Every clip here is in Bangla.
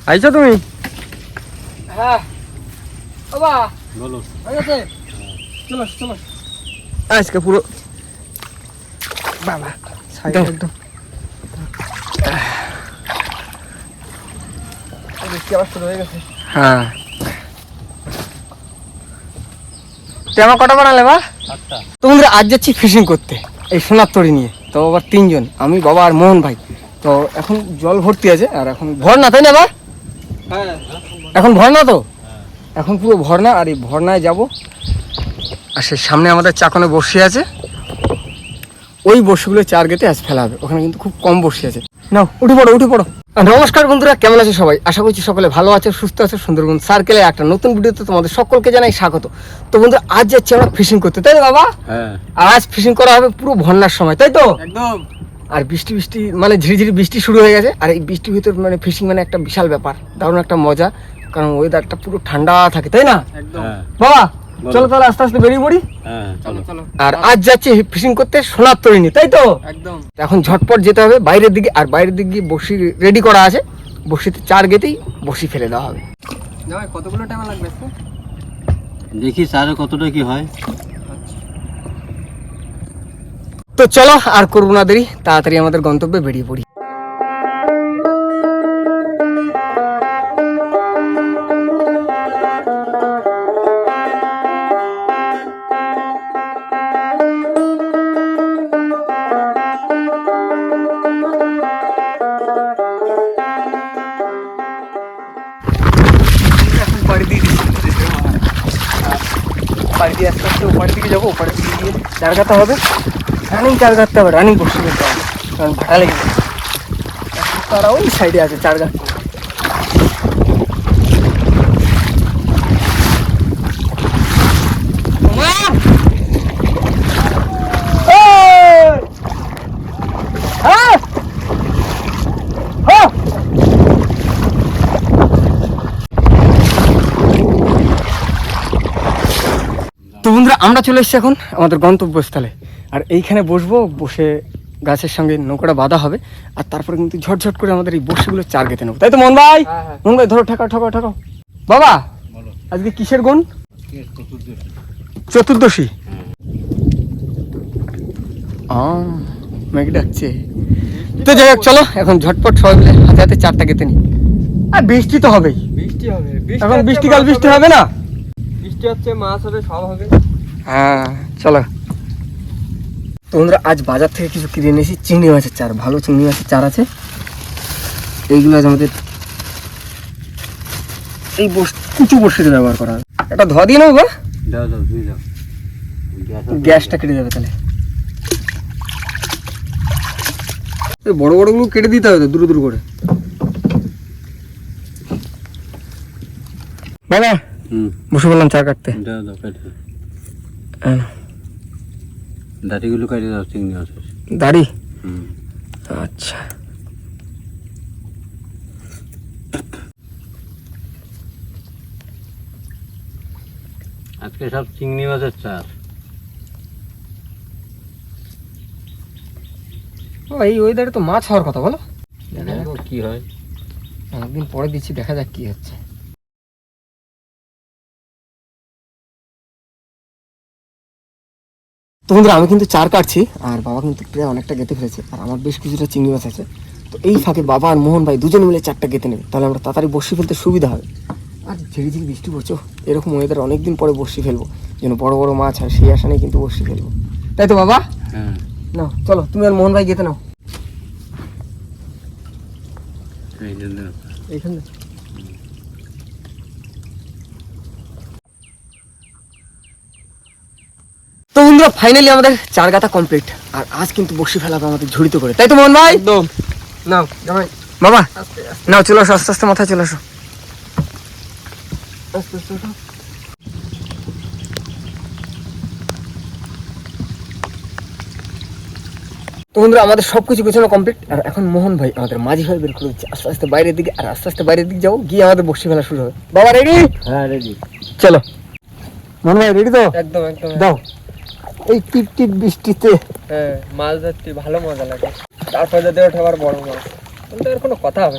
আইছো তুমি? হ্যাঁ বাবা বলো। হয়ে গেছে, চলো চলো। আজকে পুরো বাবা সাইড দাও। একদম বৃষ্টি আবার শুরু হয়ে গেছে। হ্যাঁ তেমন কটা বানালে বা? আটটা। তোমাদের আজ যাচ্ছি ফিশিং করতে এই সোনার তরি নিয়ে। তো আবার তিনজন, আমি, বাবা আর মোহন ভাই। তো এখন জল ভর্তি আছে আর এখন ভর না, তাই না বা? হ্যাঁ এখন ভর না তো, এখন পুরো ভরনা। আর এই ভরনায় যাব। আর সে সামনে আমাদের চাকনে বসে আছে, ওই বসিগুলো চার গেতে আজ ফেলা হবে। ওখানে কিন্তু খুব কম বসে আছে। নাও উঠে পড়ো উঠে পড়ো। আর নমস্কার বন্ধুরা, কেমন আছে সবাই? আশা করছি সকলে ভালো আছে, সুস্থ আছে। সুন্দরবন সার্কেলে একটা নতুন ভিডিওতে তোমাদের সকলকে জানাই স্বাগত। তো বন্ধুরা আজ যাচ্ছি আমরা ফিশিং করতে, তাই তো বাবা? হ্যাঁ। আর আজ ফিশিং করা হবে পুরো ভরনার সময়, তাই তো? একদম। আর বৃষ্টি বৃষ্টি মানে ঝিরিঝিরি বৃষ্টি শুরু হয়ে গেছে। আর এই বৃষ্টির ভিতর মানে ফিশিং মানে একটা বিশাল ব্যাপার, দারুণ একটা মজা। কারণ ওয়েদারটা পুরো ঠান্ডা থাকে, তাই না একদম। হ্যাঁ। বাবা? বলো। চলো তাহলে আস্তে আস্তে বেরিয়ে পড়ি। হ্যাঁ চলো চলো। চলো। আর আজ যাচ্ছি ফিশিং করতে সোনার তরিণী, তাই তো? একদম। এখন ঝটপট যেতে হবে বাইরের দিকে। আর বাইরের দিকে গিয়ে বসি রেডি করা আছে, বসিতে চার গেতেই বসি ফেলে দেওয়া হবে। জামাই কতগুলো টাইম লাগবে আজকে? দেখি স্যার কতটা কি হয়। তো চলো আর করবো না দেরি, তাড়াতাড়ি আমাদের গন্তব্যে বেরিয়ে পড়ি। এখন বাড়ি দিয়ে দিচ্ছি, বাড়ি দিয়ে আস্তে আস্তে ওপারের দিকে যাবো। ওপারের দিকে গিয়ে চার গাঁথা হবে, রানিং চার গাঁথতে হবে, রানিং বসে ফেলতে হবে, কারণ ভাটা লেগে যাবে। তারা ওই সাইডে আছে চার গাছ। তো বন্ধুরা আমরা চলে এসেছি এখন আমাদের গন্তব্যস্থলে। আর এইখানে বসবো, বসে গাছের সঙ্গে নৌকাটা বাঁধা হবে। আর তারপরে কিন্তু ঝটঝট করে আমাদের এই বসিগুলো চার গেতে নেবো, তাই তো মোহন ভাই? হ্যাঁ, হ্যাঁ। মোহন ভাই ধরো, ঠেকাও ঠেকাও ঠেকাও। বাবা বলো। আজকে কিসের গুণ? চতুর্দশী। চতুর্দশী। মেঘ ডাকছে। তো যাই হোক, চলো এখন ঝটপট সবাই মিলে হাতে হাতে চারটা গেতে নিই। আর বৃষ্টি তো হবেই, বৃষ্টি হবে। এখন বৃষ্টিকাল, বৃষ্টি হবে না? বৃষ্টি হচ্ছে, মাছ হবে, সব হবে। হ্যাঁ চলো। তো বন্ধুরা আজ বাজার থেকে কিছু কিনে এনেছি, চিংড়ি মাছের চার, ভালো চিংড়ি মাছের চার আছে। এইগুলো আজ আমাদের এই কুচু বড়শিতে ব্যবহার করা হবে। এটা ধোয়া দিয়ে নেবো বা? দাও দাও দুই দাও। গ্যাসটা কেটে যাবে তাহলে। এই বড় বড়গুলো কেটে দিতে হবে তো, দূর দূর করে। বাবা বসে বললাম চা কাটতে। দাও দাও কেটে দাও। হ্যাঁ, দাঁড়িগুলো কেটে দাও চিংড়ি মাছের। দাড়ি? হুম। আচ্ছা আজকে সব চিংড়ি মাছের চার। এই ওয়েদারে তো মাছ হওয়ার কথা, বলো? দেখো কি হয়। অনেকদিন পরে দিচ্ছি, দেখা যাক কি হচ্ছে। তো বন্ধুরা আমি কিন্তু চার কাটছি, আর বাবা কিন্তু প্রায় অনেকটা গেতে ফেলেছে। আর আমার বেশ কিছুটা চিংড়ি মাছ আছে। তো এই ফাঁকে বাবা আর মোহন ভাই দুজনে মিলে চারটা গেতে নেবে, তাহলে আমরা তাড়াতাড়ি বসি ফেলতে সুবিধা হবে। আর ঝিরি ঝিরি বৃষ্টি পড়ছো, এরকম ওয়েদার অনেকদিন পরে বসি ফেলবো, যেন বড় বড় মাছ আর সেই আশা নেই কিন্তু বসি ফেলবো, তাই তো বাবা? হ্যাঁ। নাও চলো, তুমি আর মোহন ভাই গেতে নাও। এই জন্য এইখানে তো বন্ধুরা ফাইনালি আমাদের চার গাঁথা কমপ্লিট। আর আজ কিন্তু বসি ফেলাবে আমাদের ঝুড়িতে করে, তাই তো মোহন ভাই? একদম। নাও জামাই বাবা আস্তে আস্তে নাও, চলে আসো, আস্তে আস্তে মাথায় চলে আসো। আস্তে আস্তে উঠো। তো বন্ধুরা আমাদের সবকিছু গোছানো কমপ্লিট। আর এখন মোহন ভাই আমাদের মাঝি ভাই বের করে দিচ্ছে আস্তে আস্তে বাইরের দিকে। আর আস্তে আস্তে বাইরের দিকে যাবো, গিয়ে আমাদের বসি ফেলা শুরু হবে। বাবা রেডি? হ্যাঁ রেডি। চলো মোহন ভাই রেডি তো? একদম একদম। দাও। এই টিপ টিপ বৃষ্টিতে হ্যাঁ, মাছ ধরতে ভালো মজা লাগে। তারপর যদি ওঠে আবার বড় মাছ, কিন্তু আর কোনো কথা হবে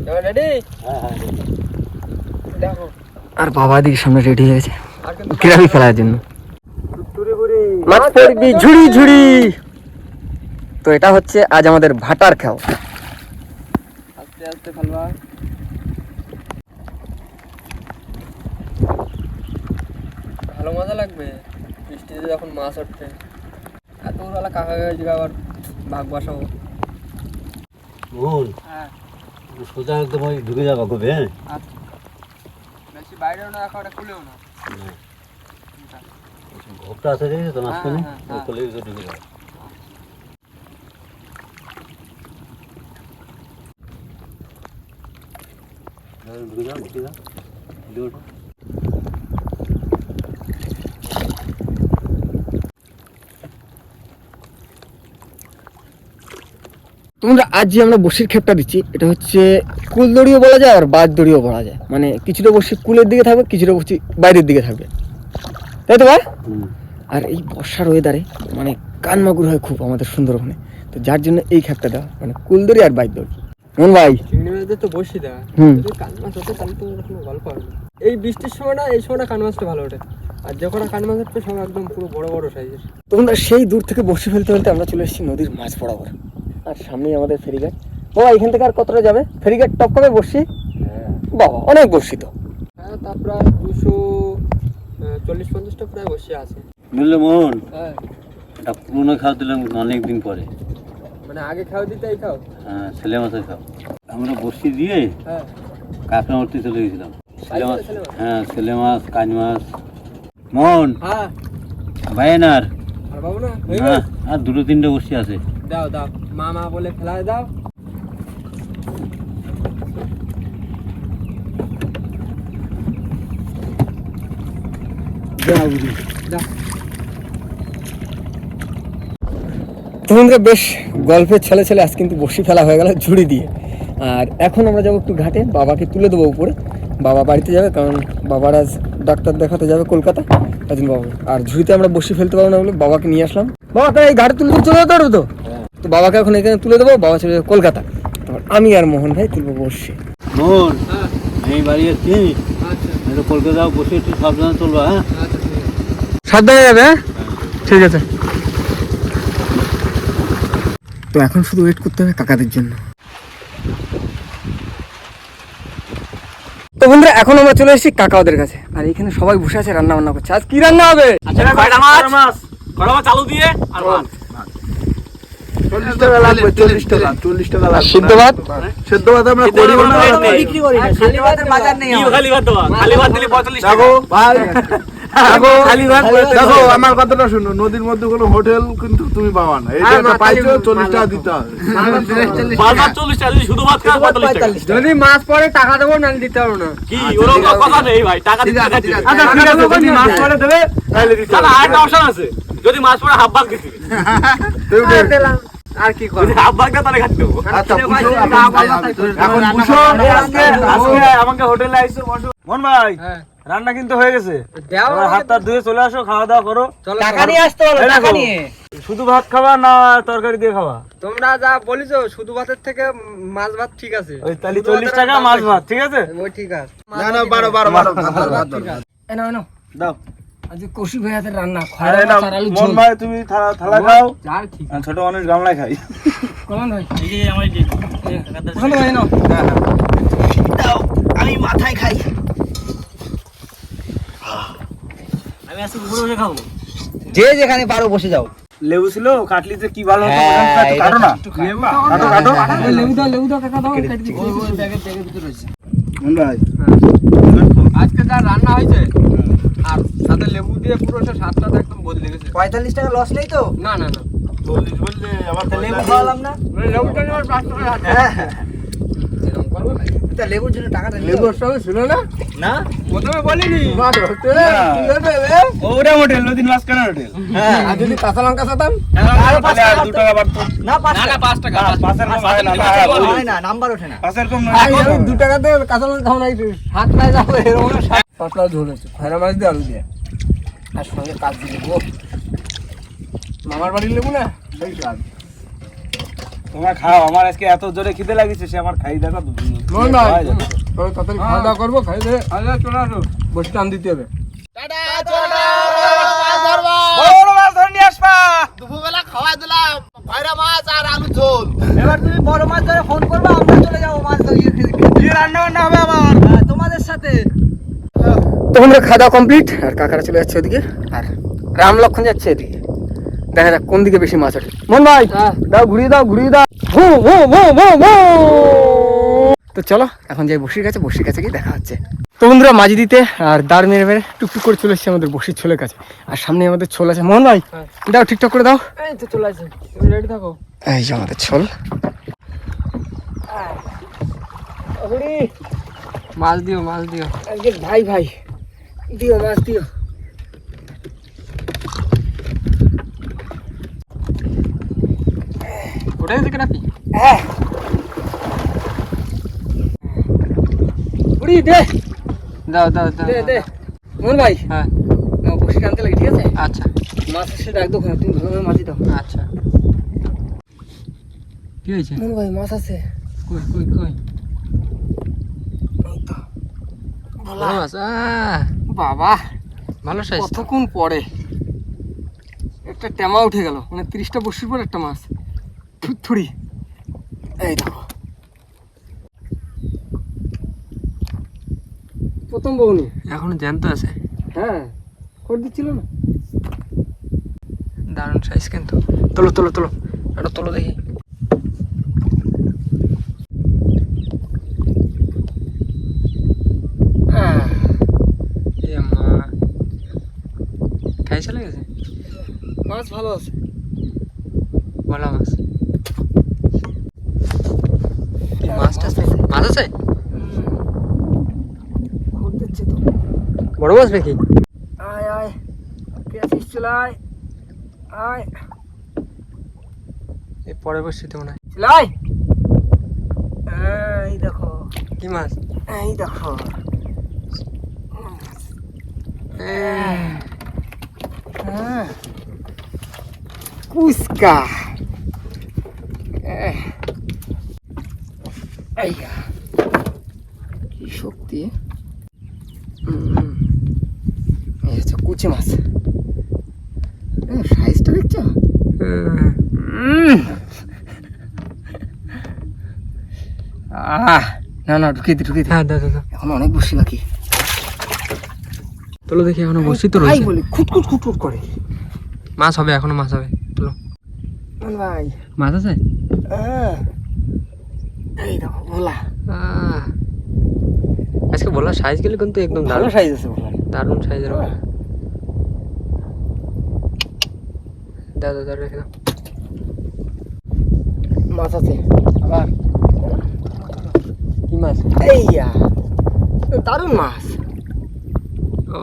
না। রেডি? হ্যাঁ হ্যাঁ দেখো আর বাবা দিকে সামনে রেডি হয়ে গেছে আর কিন্তু গ্রাভি ফেলার জন্য। টুরি বুড়ি মাছ পড়বি ঝুড়ি ঝুড়ি। তো এটা হচ্ছে আজ আমাদের ভাটার খাও। আস্তে আস্তে ফেলবা। ভালো মজা লাগবে বৃষ্টিতে যখন মাছ উঠবে। এত বেলা কাকা কাকা আবার ভাগ বসাবো। মোহন হ্যাঁ সোজা একদম ওই ঢুকে যাবা কবে, হ্যাঁ? আচ্ছা বেশি বাইরেও না রাখা, ওটা খুলেও না। ঘোপটা আছে দেখেছো তো মাঝখানে, হ্যাঁ, হ্যাঁ, ওই কলের ভিতরে ঢুকে যাবে। ঢুকে যাও, ঢুকে যাও, ঢুকে ওঠো। তোমরা আজ যে আমরা বসির ক্ষেপটা দিচ্ছি এটা হচ্ছে কুল দড়িও বলা যায় আর বাদ দড়িও বলা যায়। মানে কিছুটা বসি কুলের দিকে থাকবে, কিছুটা বসি বাইরের দিকে থাকবে, তাই তো ভাই? হুম। আর এই বর্ষার ওয়েদারে মানে কানমাগুর হয় খুব আমাদের সুন্দরবনে, তো যার জন্য এই ক্ষেপটা দেওয়া, মানে কুল দড়ি আর বাইর দড়ি। মন ভাই চিংড়ি মাছদের তো বসি দেওয়া। হুম। যদি কান মাছ হতো তাহলে তো কোনো গল্প হবে না। এই বৃষ্টির সময়টা, এই সময়টা কান মাছটা ভালো ওঠে। আর যখন কান মাছ উঠবে সব একদম পুরো বড় বড় সাইজের। তোমরা সেই দূর থেকে বসি ফেলতে ফেলতে আমরা চলে এসেছি নদীর মাছ বরাবর। আর সামনেই আমাদের ফেরিঘাট। বাবা এখান থেকে আর কতটা যাবে? ফেরিঘাট টপ কবে বসি? হ্যাঁ। বাবা অনেক বসি তো। হ্যাঁ তা প্রায় 240-50টা প্রায় বসে আছে। বুঝলে মোহন, হ্যাঁ এটা পুরোনো খাওয়া দিলাম অনেক দিন পরে। মানে আগে খাও দিতে এই খাও। হ্যাঁ, ছেলে মাছের খাও। আমরা বসি দিয়ে হ্যাঁ কাঁকড়া মারতে চলে গেছিলাম। ছেলে মাছ, ছেলে মাছ? হ্যাঁ ছেলে মাছ, কাজ মাছ। মোহন হ্যাঁ ভাইয়েন আর আর বাবু না হ্যাঁ, আর দুটো তিনটে বসি আছে। দাও দাও মা মা বলে ফেলায় দাও। দাও তোমরা বেশ গল্পের ছেলে ছেলে আজ কিন্তু বসি ফেলা হয়ে গেল ঝুড়ি দিয়ে। আর এখন আমরা যাবো একটু ঘাটে, বাবাকে তুলে দেবো উপরে। বাবা বাড়িতে যাবে কারণ বাবার আজ ডাক্তার দেখাতে যাবে কলকাতা, তাই জন্য বাবা। আর ঝুড়িতে আমরা বসি ফেলতে পারবো না বলে বাবাকে নিয়ে আসলাম। বাবা তাই এই ঘাটে তুলে চলে যেতে পারবো তো? তো বাবাকে এখন এখানে তুলে দেবো, বাবা চলে যাবে কলকাতা। তারপর আমি আর মোহন ভাই তুলবো বসি। মোহন হ্যাঁ আমি বাড়ি যাচ্ছি, আচ্ছা একটু কলকাতা বসে একটু সাবধানে চলবা, হ্যাঁ? আচ্ছা ঠিক আছে। সাবধানে যাবে, হ্যাঁ? ঠিক আছে। তো এখন শুধু ওয়েট করতে হবে কাকাদের জন্য। তো বন্ধুরা এখন আমরা চলে এসেছি কাকা ওদের কাছে, আর এখানে সবাই বসে আছে রান্না বান্না করছে। আজ কি রান্না হবে? চালু দিয়ে আর মাছ 40 টাকা লাগবে, 40 টাকা 40 টাকা লাগবে। সিদ্ধ ভাত, সেদ্ধ ভাত আমরা করি না, বিক্রি করি না, খালি ভাতের বাজার নেই। খালি ভাত দেওয়া, খালি ভাত দিলে 45 টাকা। দেখো ভাই দেখো খালি ভাত দেখো আমার কথাটা শুনো, নদীর মধ্যে কোনো হোটেল কিন্তু তুমি পাবা না। এই যে পাইছো 40 টাকা দিতে হবে। বাজার 40 টাকা, যদি শুধু ভাত খাও 45 টাকা। যদি মাছ পরে টাকা দেবো না দিতে পারবো না। কি ওরকম কথা নেই ভাই, টাকা দিতে টাকা দিতে। আচ্ছা ঠিক আছে, যদি মাছ পরে দেবে তাহলে দিতে দাদা হবে। আরেকটা অপশন আছে, যদি মাছ পড়ে হাফ ভাগ দিতে। আর কি যদি হাফ ভাগটা তাহলে খাইতে দেবো। আচ্ছা বুঝো, এখন বুঝো আজকে আমাকে হোটেলে আইছো বসো। মন ভাই হ্যাঁ রান্না কিন্তু হয়ে গেছে, দাও এবার হাত টাত ধুয়ে চলে আসো, খাওয়া দাওয়া করো। টাকা নিয়ে আসতে এই দেখো, শুধু ভাত খাবা না তরকারি দিয়ে খাবা? তোমরা যা বলিছো শুধু ভাতের থেকে মাছ ভাত ঠিক আছে। ওই তাহলে 40 টাকা মাছ ভাত, ঠিক আছে? ওই ঠিক আছে। না না 12 ঠিক আছে। এনো এনো দাও। আজকে কষি ভাই হাতের রান্না, আরে খয়রা না মাছ আর আলু মন ঝোল। ভাই তুমি থালা খাও, যার ঠিক আর ছোট মানুষ গামলায় খাই। কমান ভাই এই যে আমার যে ওখানে ভাই এনো। আমি মাথায় খাই। আমি আজকে উপরে বসে খাবো। যে যেখানে পারো বসে যাও। লেবু ছিল কাটলিতে কি ভালো হতো, কাটো না, কাটো কাটো। লেবু দাও কাকা দাও, কেটে দিচ্ছি। মন ভাই আজকে যা রান্না হয়েছে আর সাথে লেবু দিয়ে পুরো স্বাদটা একদম বদলে গেছে। 45 টাকা লস নেই তো? না না না 40 বললে আবার লেবু খাওয়ালাম না? লেবুটা নিয়ে 5 টাকা হাতে এরকম করবো না। তা লেবুর জন্য টাকাটা নিও। লেবুর সঙ্গে ছিল না না? প্রথমে বলিনি ওটা হোটেল নদীন মাঝখানে হোটেল। হ্যাঁ। আর যদি কাঁচা লঙ্কা খেতাম আর 2 টাকা বাড়তো। না 5 টাকা। 5 টাকা পাঁচের কম হয় না, হয় না, নাম্বার ওঠে না। পাঁচের কম আর আমি 2 টাকাতে কাঁচা লঙ্কা খাও নাই, হাত নাই যাবো এরকম না। পাতলা ঝোল হচ্ছে খয়রা মাছ দিয়ে আলু দিয়ে আর সঙ্গে কাজু লেবু, মামার বাড়ির লেবু না সেই স্বাদ। তোমার খাও, আমার আজকে এত জোরে খিদে লাগিছে, সে আমার খাই দেখো। মোহন ভাই চলো তাড়াতাড়ি খাওয়া দাওয়া করবো, খাই দিয়ে চলে আসো, বসে টান দিতে হবে। বড় মাছ ধরে নিয়ে আসবা। এবার তুমি বড় মাছ ধরে ফোন করবে, আমরা চলে যাবো মাছ ধরিয়ে খেতে। কি রান্না বান্না হবে আমার? তোমাদের সাথে তো আমরা খাওয়া দাওয়া কমপ্লিট, আর কাকারা চলে যাচ্ছে ওদিকে, আর রাম লক্ষণ যাচ্ছে এদিকে। দেখা যাক কোন দিকে বেশি মাছ ওঠে। মোহন ভাই দাও, ঘুরিয়ে দাও, ঘুরিয়ে দাও। ভো ভো ভো ভো ভো। তো চলো এখন যাই বসির কাছে, বসির কাছে গিয়ে দেখা হচ্ছে। তো বন্ধুরা মাঝি দিতে আর দাঁড় মেরে মেরে টুকটুক করে চলে এসেছে আমাদের বসির ছোলের কাছে, আর সামনে আমাদের ছোল আছে। মোহন ভাই দাও, ঠিকঠাক করে দাও। এই তো চলে আসছে, তুমি রেডি থাকো। এই যে আমাদের ছোল। মাছ দিও, মাছ দিও। আজকে ভাই ভাই দিও, মাছ দিও। ওটাই থেকে নাকি? হ্যাঁ উড়ি দে দাও দাও দাও দে দে। মোহন ভাই হ্যাঁ বসে টানতে লাগে, ঠিক আছে? আচ্ছা মাছ এসে ডাক দোকানে, তুমি ভালোভাবে মাছি দাও। আচ্ছা। কি হয়েছে? মোহন ভাই মাছ আছে। কই কই কই? এই তো ভালো মাছ। বাবা ভালো সাইজ। কতক্ষণ পরে একটা টেমা উঠে গেল, মানে 30টা বসির পর একটা মাছ থুড়ি। এই দেখো প্রথম বউনি। এখনো জ্যান্ত আছে। হ্যাঁ খড় দিচ্ছিল না। দারুণ সাইজ কিন্তু। তোলো তোলো তোলো, এটা তোলো দেখি। এ মা, খাই চলে গেছে। মাছ ভালো আছে। ভালো মাছ। কি মাছটা আছে? মাছ আছে? খড় দিচ্ছে তো। বড় মাছ নাকি? আয় আয় কে আছিস, চলাই আয় এই পরে বসছিতে মনে হয়। চলাই। এই দেখো, কি মাছ? এই দেখো। কুস্কা। কি শক্তি। এই হচ্ছে কুচি মাছ। সাইজটা দেখছো? না না ঢুকিয়ে দি, ঢুকিয়ে দি। হ্যাঁ দাও দাও দাও। এখন অনেক বসি বাকি। তোলো দেখি, এখনো বসছি তো ভাই রয়েছে। বলি খুটখুট খুটখুট করে। মাছ হবে, এখনো মাছ হবে। তোলো। মোহন ভাই মাছ আছে? এই দেখো ভোলা। আজকে বলার সাইজ গেলে কিন্তু একদম ভালো দারুণ সাইজ আছে ভোলা। দারুণ সাইজের। দাও দাও দাও, রেখে দাও। মাছ আছে আবার। কি মাছ? এইয়া দারুণ মাছ। ও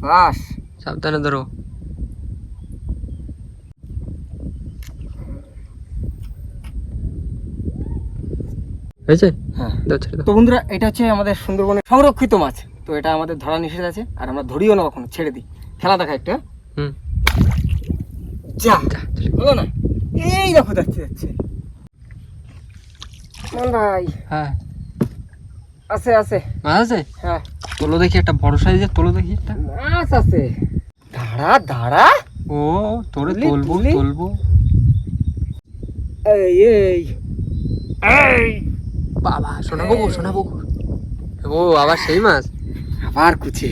বাস সাবধানে ধরো। হয়েছে? হ্যাঁ। দাও ছেড়ে দাও। তো বন্ধুরা এটা হচ্ছে আমাদের সুন্দরবনের সংরক্ষিত মাছ। তো এটা আমাদের ধরা নিষেধ আছে, আর আমরা ধরিও না কখনো, ছেড়ে দিই। খেলা দেখা একটা। হুম। যা হলো না। এই দেখো যাচ্ছে যাচ্ছে। মোহন ভাই হ্যাঁ আছে আছে। মাছ আছে? হ্যাঁ তোলো দেখি একটা বড় সাইজের, তোলো দেখি একটা। মাছ আছে। দাঁড়া দাঁড়া। ও তোরে তুলি, তুলবো তুলি। তুলবো। এই এই এই বাবা শোনাবো শোনাবো। ও আবার সেই মাছ। আবার কুচি।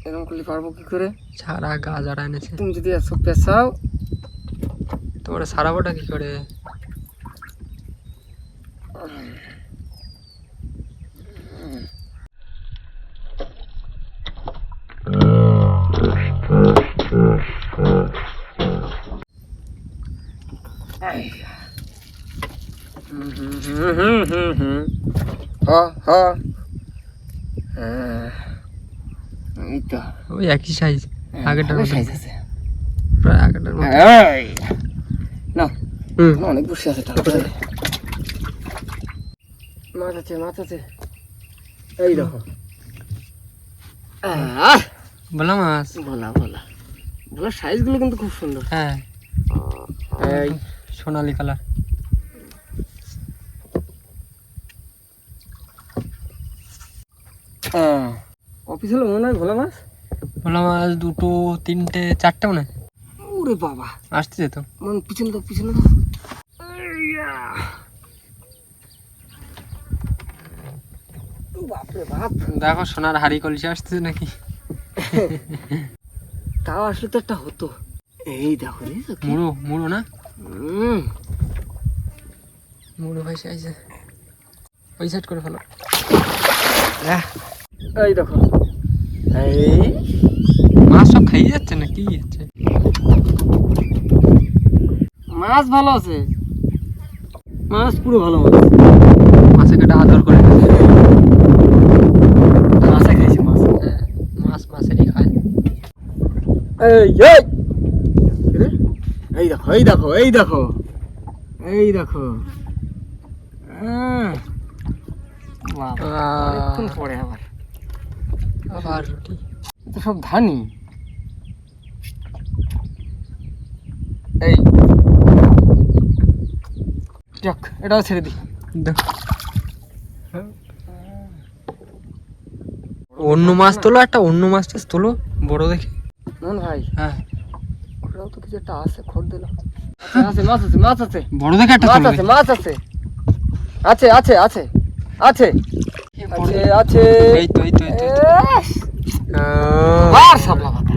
এরকম করলে পারবো কি করে? সারা গা যারা এনেছে। তুমি যদি এত পেশাও তোমার সারাবোটা কি করে? এই তো ওই একই সাইজ, আগেরটার মতো। সাইজ আছে প্রায় আগেরটার মতো। না হুম। অনেক বসে আছে তাহলে। মাছ আছে মাছ আছে, এই দেখো বলা মাছ। ভোলা ভোলা ভোলার সাইজগুলো কিন্তু খুব সুন্দর। হ্যাঁ এই সোনালি কালার। অফিস হলো মনে হয় ভোলা মাছ। ভোলা মাছ 2, 3, 4টে মনে হয় ওরে বাবা, আসতেছে তো। মন পিছনে তো পিছনে তো। বাপরে বাপ, দেখো সোনার হাড়ি কলসি আসতেছে নাকি। তাও আসলে তো একটা হতো। এই দেখো দেখছো কি? মুড়ো মুড়ো না, হুম, মুড়ো ভাইসে আইছে। ওই সাইড করে ফেলো। এই দেখো, এই মাছ সব খেয়ে যাচ্ছে না কি হচ্ছে? মাছ ভালো আছে, মাছ পুরো ভালো মাছ। মাছে কেটে আদর করে। মাছে খাইছে মাছ। হ্যাঁ, মাছ মাছেরই খায়। এই এই রে, এই দেখো এই দেখো এই দেখো এই দেখো, বাবা অনেকক্ষণ পরে আবার আবার রুটি। তো সব ধানি। এই যাক, এটাও ছেড়ে দিই। অন্য মাছ তোলো, একটা অন্য মাছ টাছ তোলো বড় দেখে। নন ভাই, হ্যাঁ ওটাও তো কিছু একটা আছে, খড় দিল। আছে মাছ আছে মাছ আছে বড় দেখে একটা মাছ তোলো। আছে মাছ আছে আছে আছে আছে আছে আছে আছে। এই তো এই তো এই তো। আর সাবলা কথা,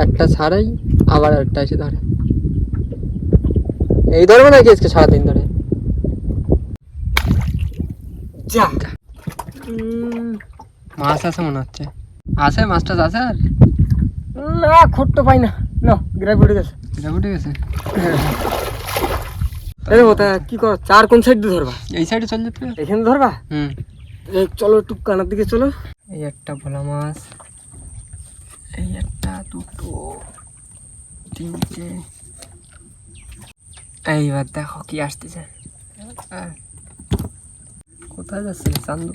একটা ছাড়াই আবার একটা এসে ধরে। এই ধরবে নাকি আজকে সারাদিন ধরে? যা মাছ আছে মনে হচ্ছে। আছে মাছটা আছে আর না, খড় তো পাই না। না গ্রাফ উঠে গেছে। এটা উঠে গেছে। এই ওটা কি কর, চার কোন সাইড দিয়ে ধরবা? এই সাইডে চল যেতে। এখানে ধরবা? হুম, এই চলো একটু কানার দিকে চলো। এই একটা ভোলা মাছ, এই একটা, 2, 3টে। এইবার দেখো কি আসতেছে। কোথায় যাচ্ছে চান্দু?